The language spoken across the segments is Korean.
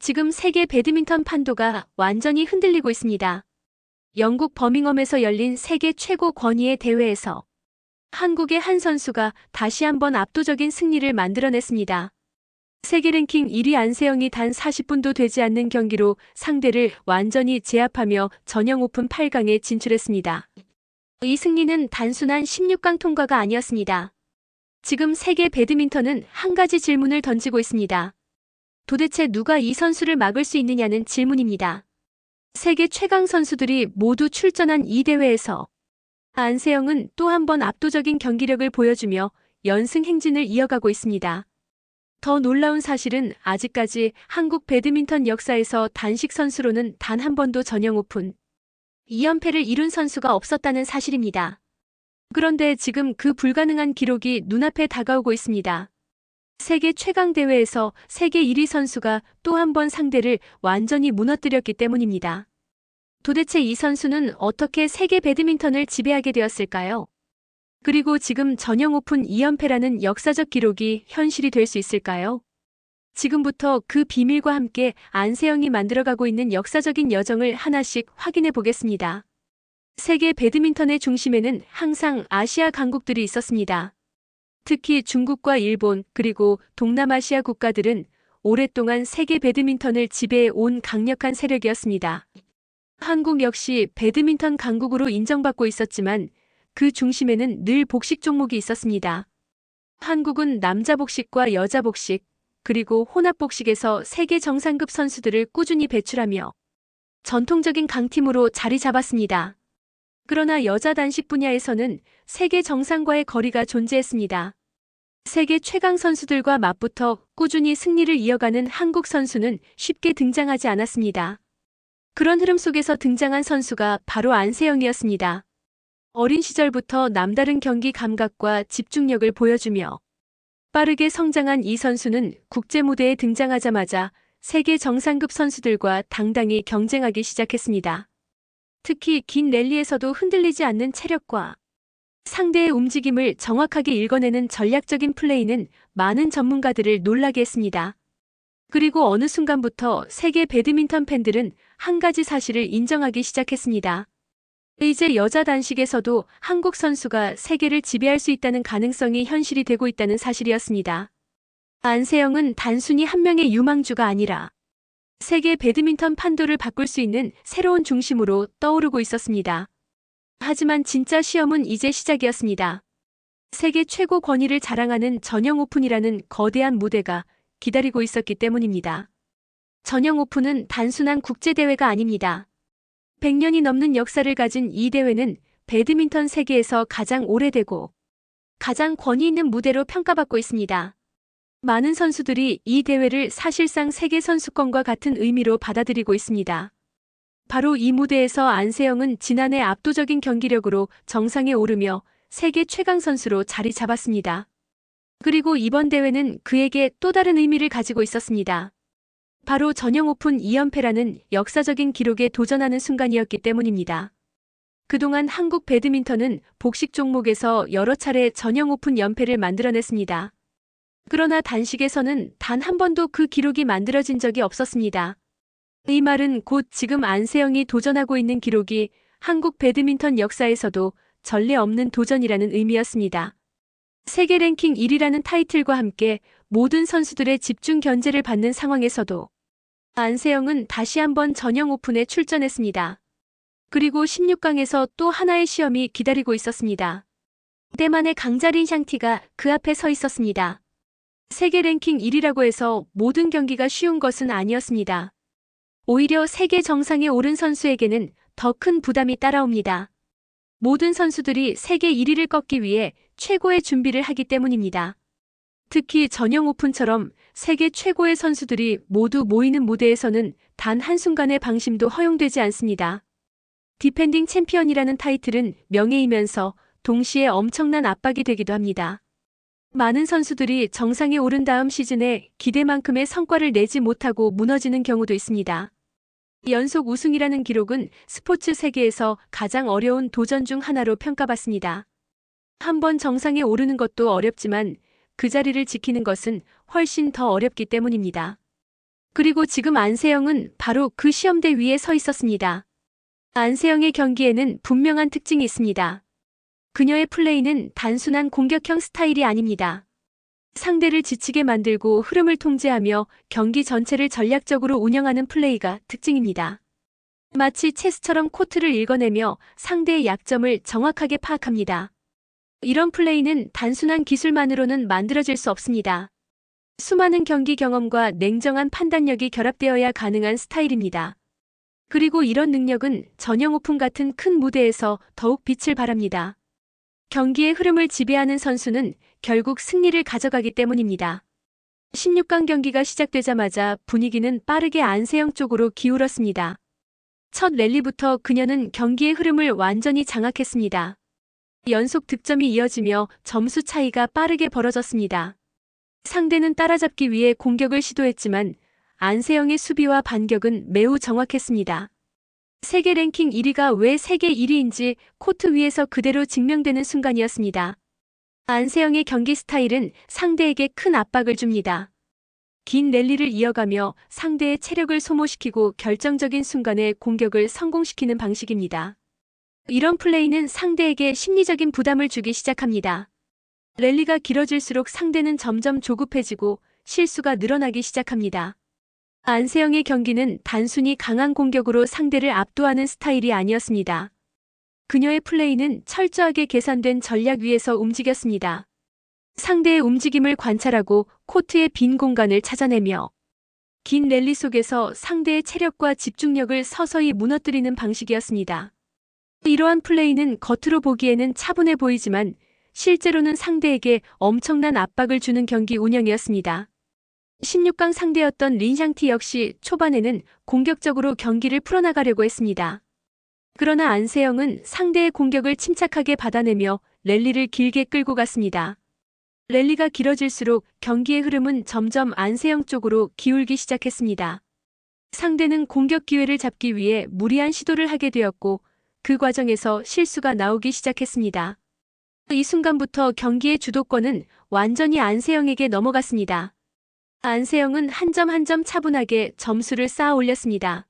지금 세계 배드민턴 판도가 완전히 흔들리고 있습니다. 영국 버밍엄에서 열린 세계 최고 권위의 대회에서 한국의 한 선수가 다시 한번 압도적인 승리를 만들어냈습니다. 세계 랭킹 1위 안세영이 단 40분도 되지 않는 경기로 상대를 완전히 제압하며 전형 오픈 8강에 진출했습니다. 이 승리는 단순한 16강 통과가 아니었습니다. 지금 세계 배드민턴은 한 가지 질문을 던지고 있습니다. 도대체 누가 이 선수를 막을 수 있느냐는 질문입니다. 세계 최강 선수들이 모두 출전한 이 대회에서 안세영은 또 한 번 압도적인 경기력을 보여주며 연승 행진을 이어가고 있습니다. 더 놀라운 사실은 아직까지 한국 배드민턴 역사에서 단식 선수로는 단 한 번도 전형 오픈 2연패를 이룬 선수가 없었다는 사실입니다. 그런데 지금 그 불가능한 기록이 눈앞에 다가오고 있습니다. 세계 최강 대회에서 세계 1위 선수가 또 한 번 상대를 완전히 무너뜨렸기 때문입니다. 도대체 이 선수는 어떻게 세계 배드민턴을 지배하게 되었을까요? 그리고 지금 전형 오픈 2연패라는 역사적 기록이 현실이 될 수 있을까요? 지금부터 그 비밀과 함께 안세영이 만들어가고 있는 역사적인 여정을 하나씩 확인해 보겠습니다. 세계 배드민턴의 중심에는 항상 아시아 강국들이 있었습니다. 특히 중국과 일본 그리고 동남아시아 국가들은 오랫동안 세계 배드민턴을 지배해 온 강력한 세력이었습니다. 한국 역시 배드민턴 강국으로 인정받고 있었지만 그 중심에는 늘 복식 종목이 있었습니다. 한국은 남자 복식과 여자 복식, 그리고 혼합 복식에서 세계 정상급 선수들을 꾸준히 배출하며 전통적인 강팀으로 자리 잡았습니다. 그러나 여자 단식 분야에서는 세계 정상과의 거리가 존재했습니다. 세계 최강 선수들과 맞붙어 꾸준히 승리를 이어가는 한국 선수는 쉽게 등장하지 않았습니다. 그런 흐름 속에서 등장한 선수가 바로 안세영이었습니다. 어린 시절부터 남다른 경기 감각과 집중력을 보여주며 빠르게 성장한 이 선수는 국제 무대에 등장하자마자 세계 정상급 선수들과 당당히 경쟁하기 시작했습니다. 특히 긴 랠리에서도 흔들리지 않는 체력과 상대의 움직임을 정확하게 읽어내는 전략적인 플레이는 많은 전문가들을 놀라게 했습니다. 그리고 어느 순간부터 세계 배드민턴 팬들은 한 가지 사실을 인정하기 시작했습니다. 이제 여자 단식에서도 한국 선수가 세계를 지배할 수 있다는 가능성이 현실이 되고 있다는 사실이었습니다. 안세영은 단순히 한 명의 유망주가 아니라 세계 배드민턴 판도를 바꿀 수 있는 새로운 중심으로 떠오르고 있었습니다. 하지만 진짜 시험은 이제 시작이었습니다. 세계 최고 권위를 자랑하는 전형 오픈이라는 거대한 무대가 기다리고 있었기 때문입니다. 전형 오픈은 단순한 국제대회가 아닙니다. 100년이 넘는 역사를 가진 이 대회는 배드민턴 세계에서 가장 오래되고 가장 권위 있는 무대로 평가받고 있습니다. 많은 선수들이 이 대회를 사실상 세계 선수권과 같은 의미로 받아들이고 있습니다. 바로 이 무대에서 안세영은 지난해 압도적인 경기력으로 정상에 오르며 세계 최강 선수로 자리 잡았습니다. 그리고 이번 대회는 그에게 또 다른 의미를 가지고 있었습니다. 바로 전형 오픈 2연패라는 역사적인 기록에 도전하는 순간이었기 때문입니다. 그동안 한국 배드민턴은 복식 종목에서 여러 차례 전형 오픈 연패를 만들어냈습니다. 그러나 단식에서는 단 한 번도 그 기록이 만들어진 적이 없었습니다. 이 말은 곧 지금 안세영이 도전하고 있는 기록이 한국 배드민턴 역사에서도 전례 없는 도전이라는 의미였습니다. 세계 랭킹 1위라는 타이틀과 함께 모든 선수들의 집중 견제를 받는 상황에서도 안세영은 다시 한번 전형 오픈에 출전했습니다. 그리고 16강에서 또 하나의 시험이 기다리고 있었습니다. 때만의 강자린 샹티가 그 앞에 서 있었습니다. 세계 랭킹 1위라고 해서 모든 경기가 쉬운 것은 아니었습니다. 오히려 세계 정상에 오른 선수에게는 더 큰 부담이 따라옵니다. 모든 선수들이 세계 1위를 꺾기 위해 최고의 준비를 하기 때문입니다. 특히 전형 오픈처럼 세계 최고의 선수들이 모두 모이는 무대에서는 단 한순간의 방심도 허용되지 않습니다. 디펜딩 챔피언이라는 타이틀은 명예이면서 동시에 엄청난 압박이 되기도 합니다. 많은 선수들이 정상에 오른 다음 시즌에 기대만큼의 성과를 내지 못하고 무너지는 경우도 있습니다. 연속 우승이라는 기록은 스포츠 세계에서 가장 어려운 도전 중 하나로 평가받습니다. 한 번 정상에 오르는 것도 어렵지만 그 자리를 지키는 것은 훨씬 더 어렵기 때문입니다. 그리고 지금 안세영은 바로 그 시험대 위에 서 있었습니다. 안세영의 경기에는 분명한 특징이 있습니다. 그녀의 플레이는 단순한 공격형 스타일이 아닙니다. 상대를 지치게 만들고 흐름을 통제하며 경기 전체를 전략적으로 운영하는 플레이가 특징입니다. 마치 체스처럼 코트를 읽어내며 상대의 약점을 정확하게 파악합니다. 이런 플레이는 단순한 기술만으로는 만들어질 수 없습니다. 수많은 경기 경험과 냉정한 판단력이 결합되어야 가능한 스타일입니다. 그리고 이런 능력은 전형 오픈 같은 큰 무대에서 더욱 빛을 발합니다. 경기의 흐름을 지배하는 선수는 결국 승리를 가져가기 때문입니다. 16강 경기가 시작되자마자 분위기는 빠르게 안세영 쪽으로 기울었습니다. 첫 랠리부터 그녀는 경기의 흐름을 완전히 장악했습니다. 연속 득점이 이어지며 점수 차이가 빠르게 벌어졌습니다. 상대는 따라잡기 위해 공격을 시도했지만 안세영의 수비와 반격은 매우 정확했습니다. 세계 랭킹 1위가 왜 세계 1위인지 코트 위에서 그대로 증명되는 순간이었습니다. 안세영의 경기 스타일은 상대에게 큰 압박을 줍니다. 긴 랠리를 이어가며 상대의 체력을 소모시키고 결정적인 순간에 공격을 성공시키는 방식입니다. 이런 플레이는 상대에게 심리적인 부담을 주기 시작합니다. 랠리가 길어질수록 상대는 점점 조급해지고 실수가 늘어나기 시작합니다. 안세영의 경기는 단순히 강한 공격으로 상대를 압도하는 스타일이 아니었습니다. 그녀의 플레이는 철저하게 계산된 전략 위에서 움직였습니다. 상대의 움직임을 관찰하고 코트의 빈 공간을 찾아내며 긴 랠리 속에서 상대의 체력과 집중력을 서서히 무너뜨리는 방식이었습니다. 이러한 플레이는 겉으로 보기에는 차분해 보이지만 실제로는 상대에게 엄청난 압박을 주는 경기 운영이었습니다. 16강 상대였던 린샹티 역시 초반에는 공격적으로 경기를 풀어나가려고 했습니다. 그러나 안세영은 상대의 공격을 침착하게 받아내며 랠리를 길게 끌고 갔습니다. 랠리가 길어질수록 경기의 흐름은 점점 안세영 쪽으로 기울기 시작했습니다. 상대는 공격 기회를 잡기 위해 무리한 시도를 하게 되었고 그 과정에서 실수가 나오기 시작했습니다. 이 순간부터 경기의 주도권은 완전히 안세영에게 넘어갔습니다. 안세영은 한 점 한 점 차분하게 점수를 쌓아 올렸습니다.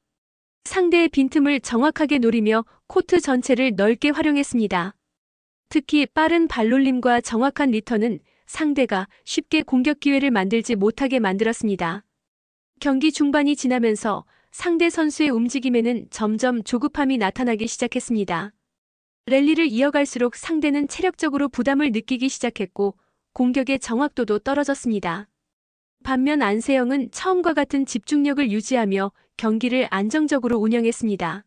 상대의 빈틈을 정확하게 노리며 코트 전체를 넓게 활용했습니다. 특히 빠른 발놀림과 정확한 리턴은 상대가 쉽게 공격 기회를 만들지 못하게 만들었습니다. 경기 중반이 지나면서 상대 선수의 움직임에는 점점 조급함이 나타나기 시작했습니다. 랠리를 이어갈수록 상대는 체력적으로 부담을 느끼기 시작했고 공격의 정확도도 떨어졌습니다. 반면 안세영은 처음과 같은 집중력을 유지하며 경기를 안정적으로 운영했습니다.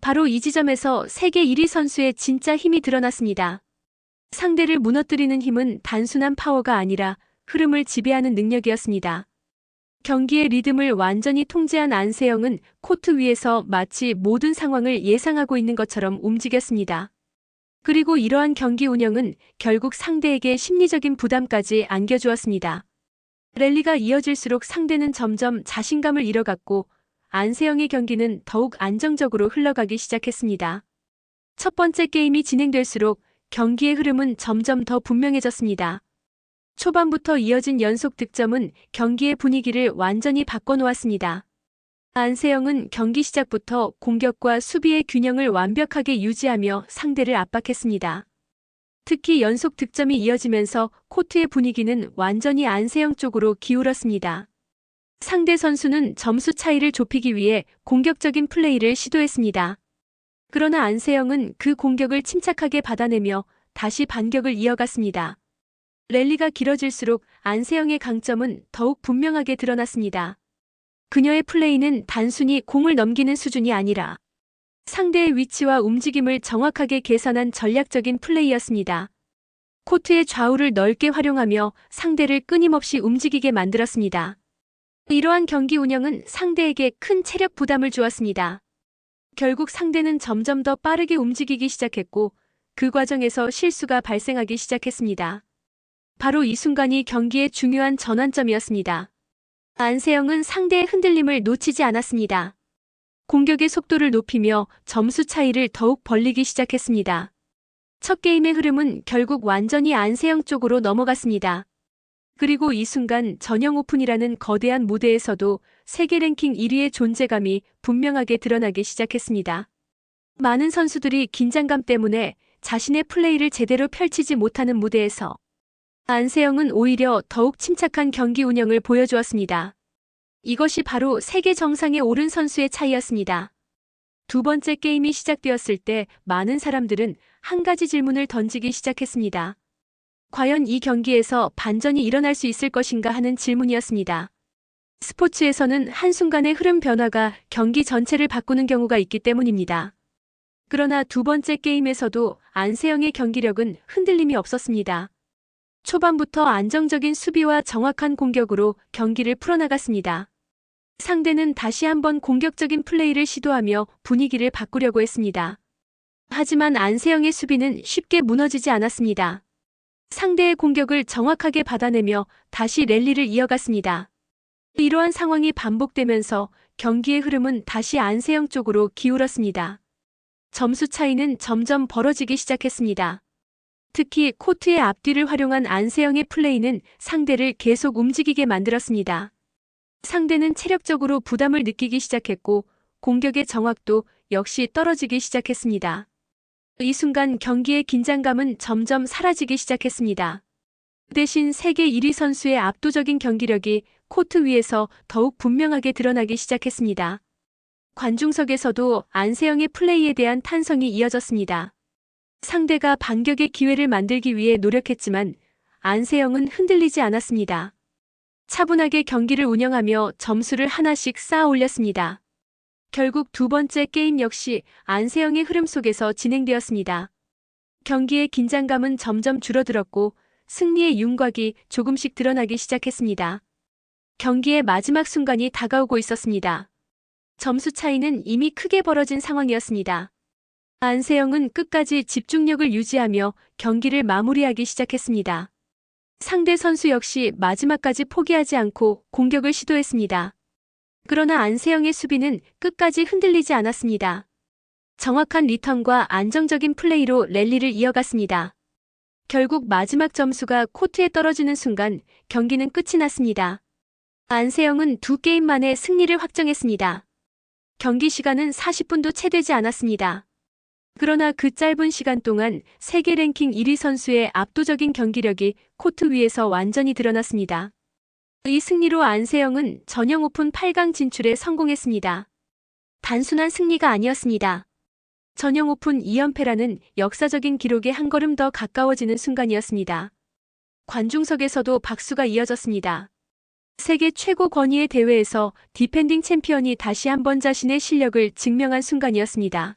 바로 이 지점에서 세계 1위 선수의 진짜 힘이 드러났습니다. 상대를 무너뜨리는 힘은 단순한 파워가 아니라 흐름을 지배하는 능력이었습니다. 경기의 리듬을 완전히 통제한 안세영은 코트 위에서 마치 모든 상황을 예상하고 있는 것처럼 움직였습니다. 그리고 이러한 경기 운영은 결국 상대에게 심리적인 부담까지 안겨주었습니다. 랠리가 이어질수록 상대는 점점 자신감을 잃어갔고 안세영의 경기는 더욱 안정적으로 흘러가기 시작했습니다. 첫 번째 게임이 진행될수록 경기의 흐름은 점점 더 분명해졌습니다. 초반부터 이어진 연속 득점은 경기의 분위기를 완전히 바꿔놓았습니다. 안세영은 경기 시작부터 공격과 수비의 균형을 완벽하게 유지하며 상대를 압박했습니다. 특히 연속 득점이 이어지면서 코트의 분위기는 완전히 안세영 쪽으로 기울었습니다. 상대 선수는 점수 차이를 좁히기 위해 공격적인 플레이를 시도했습니다. 그러나 안세영은 그 공격을 침착하게 받아내며 다시 반격을 이어갔습니다. 랠리가 길어질수록 안세영의 강점은 더욱 분명하게 드러났습니다. 그녀의 플레이는 단순히 공을 넘기는 수준이 아니라 상대의 위치와 움직임을 정확하게 계산한 전략적인 플레이였습니다. 코트의 좌우를 넓게 활용하며 상대를 끊임없이 움직이게 만들었습니다. 이러한 경기 운영은 상대에게 큰 체력 부담을 주었습니다. 결국 상대는 점점 더 빠르게 움직이기 시작했고 그 과정에서 실수가 발생하기 시작했습니다. 바로 이 순간이 경기의 중요한 전환점이었습니다. 안세영은 상대의 흔들림을 놓치지 않았습니다. 공격의 속도를 높이며 점수 차이를 더욱 벌리기 시작했습니다. 첫 게임의 흐름은 결국 완전히 안세영 쪽으로 넘어갔습니다. 그리고 이 순간 전형 오픈이라는 거대한 무대에서도 세계 랭킹 1위의 존재감이 분명하게 드러나기 시작했습니다. 많은 선수들이 긴장감 때문에 자신의 플레이를 제대로 펼치지 못하는 무대에서 안세영은 오히려 더욱 침착한 경기 운영을 보여주었습니다. 이것이 바로 세계 정상에 오른 선수의 차이였습니다. 두 번째 게임이 시작되었을 때 많은 사람들은 한 가지 질문을 던지기 시작했습니다. 과연 이 경기에서 반전이 일어날 수 있을 것인가 하는 질문이었습니다. 스포츠에서는 한순간의 흐름 변화가 경기 전체를 바꾸는 경우가 있기 때문입니다. 그러나 두 번째 게임에서도 안세영의 경기력은 흔들림이 없었습니다. 초반부터 안정적인 수비와 정확한 공격으로 경기를 풀어나갔습니다. 상대는 다시 한번 공격적인 플레이를 시도하며 분위기를 바꾸려고 했습니다. 하지만 안세영의 수비는 쉽게 무너지지 않았습니다. 상대의 공격을 정확하게 받아내며 다시 랠리를 이어갔습니다. 이러한 상황이 반복되면서 경기의 흐름은 다시 안세영 쪽으로 기울었습니다. 점수 차이는 점점 벌어지기 시작했습니다. 특히 코트의 앞뒤를 활용한 안세영의 플레이는 상대를 계속 움직이게 만들었습니다. 상대는 체력적으로 부담을 느끼기 시작했고 공격의 정확도 역시 떨어지기 시작했습니다. 이 순간 경기의 긴장감은 점점 사라지기 시작했습니다. 대신 세계 1위 선수의 압도적인 경기력이 코트 위에서 더욱 분명하게 드러나기 시작했습니다. 관중석에서도 안세영의 플레이에 대한 탄성이 이어졌습니다. 상대가 반격의 기회를 만들기 위해 노력했지만 안세영은 흔들리지 않았습니다. 차분하게 경기를 운영하며 점수를 하나씩 쌓아 올렸습니다. 결국 두 번째 게임 역시 안세영의 흐름 속에서 진행되었습니다. 경기의 긴장감은 점점 줄어들었고 승리의 윤곽이 조금씩 드러나기 시작했습니다. 경기의 마지막 순간이 다가오고 있었습니다. 점수 차이는 이미 크게 벌어진 상황이었습니다. 안세영은 끝까지 집중력을 유지하며 경기를 마무리하기 시작했습니다. 상대 선수 역시 마지막까지 포기하지 않고 공격을 시도했습니다. 그러나 안세영의 수비는 끝까지 흔들리지 않았습니다. 정확한 리턴과 안정적인 플레이로 랠리를 이어갔습니다. 결국 마지막 점수가 코트에 떨어지는 순간 경기는 끝이 났습니다. 안세영은 두 게임 만에 승리를 확정했습니다. 경기 시간은 40분도 채 되지 않았습니다. 그러나 그 짧은 시간 동안 세계 랭킹 1위 선수의 압도적인 경기력이 코트 위에서 완전히 드러났습니다. 이 승리로 안세영은 전형 오픈 8강 진출에 성공했습니다. 단순한 승리가 아니었습니다. 전형 오픈 2연패라는 역사적인 기록에 한 걸음 더 가까워지는 순간이었습니다. 관중석에서도 박수가 이어졌습니다. 세계 최고 권위의 대회에서 디펜딩 챔피언이 다시 한번 자신의 실력을 증명한 순간이었습니다.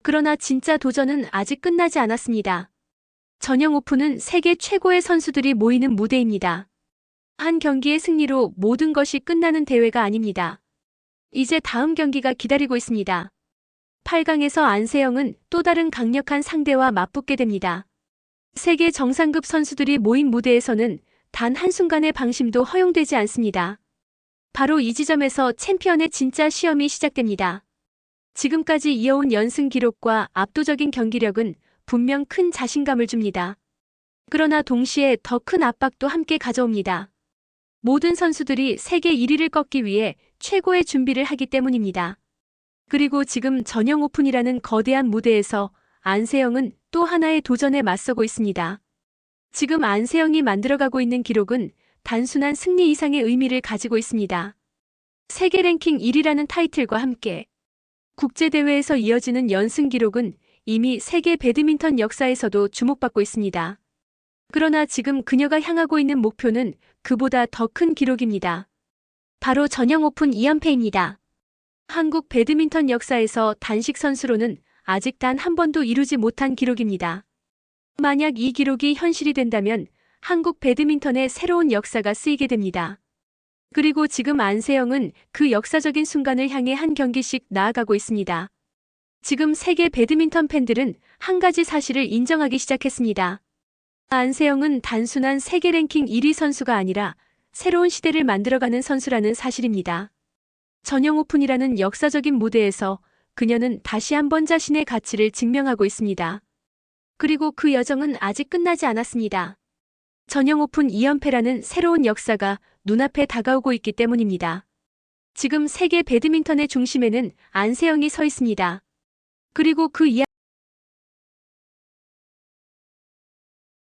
그러나 진짜 도전은 아직 끝나지 않았습니다. 전형 오픈은 세계 최고의 선수들이 모이는 무대입니다. 한 경기의 승리로 모든 것이 끝나는 대회가 아닙니다. 이제 다음 경기가 기다리고 있습니다. 8강에서 안세영은 또 다른 강력한 상대와 맞붙게 됩니다. 세계 정상급 선수들이 모인 무대에서는 단 한순간의 방심도 허용되지 않습니다. 바로 이 지점에서 챔피언의 진짜 시험이 시작됩니다. 지금까지 이어온 연승 기록과 압도적인 경기력은 분명 큰 자신감을 줍니다. 그러나 동시에 더 큰 압박도 함께 가져옵니다. 모든 선수들이 세계 1위를 꺾기 위해 최고의 준비를 하기 때문입니다. 그리고 지금 전형 오픈이라는 거대한 무대에서 안세영은 또 하나의 도전에 맞서고 있습니다. 지금 안세영이 만들어가고 있는 기록은 단순한 승리 이상의 의미를 가지고 있습니다. 세계 랭킹 1위라는 타이틀과 함께 국제대회에서 이어지는 연승 기록은 이미 세계 배드민턴 역사에서도 주목받고 있습니다. 그러나 지금 그녀가 향하고 있는 목표는 그보다 더 큰 기록입니다. 바로 전형 오픈 2연패입니다. 한국 배드민턴 역사에서 단식 선수로는 아직 단 한 번도 이루지 못한 기록입니다. 만약 이 기록이 현실이 된다면 한국 배드민턴의 새로운 역사가 쓰이게 됩니다. 그리고 지금 안세영은 그 역사적인 순간을 향해 한 경기씩 나아가고 있습니다. 지금 세계 배드민턴 팬들은 한 가지 사실을 인정하기 시작했습니다. 안세영은 단순한 세계 랭킹 1위 선수가 아니라 새로운 시대를 만들어가는 선수라는 사실입니다. 전형 오픈이라는 역사적인 무대에서 그녀는 다시 한번 자신의 가치를 증명하고 있습니다. 그리고 그 여정은 아직 끝나지 않았습니다. 전형 오픈 2연패라는 새로운 역사가 눈앞에 다가오고 있기 때문입니다. 지금 세계 배드민턴의 중심에는 안세영이 서 있습니다. 그리고 그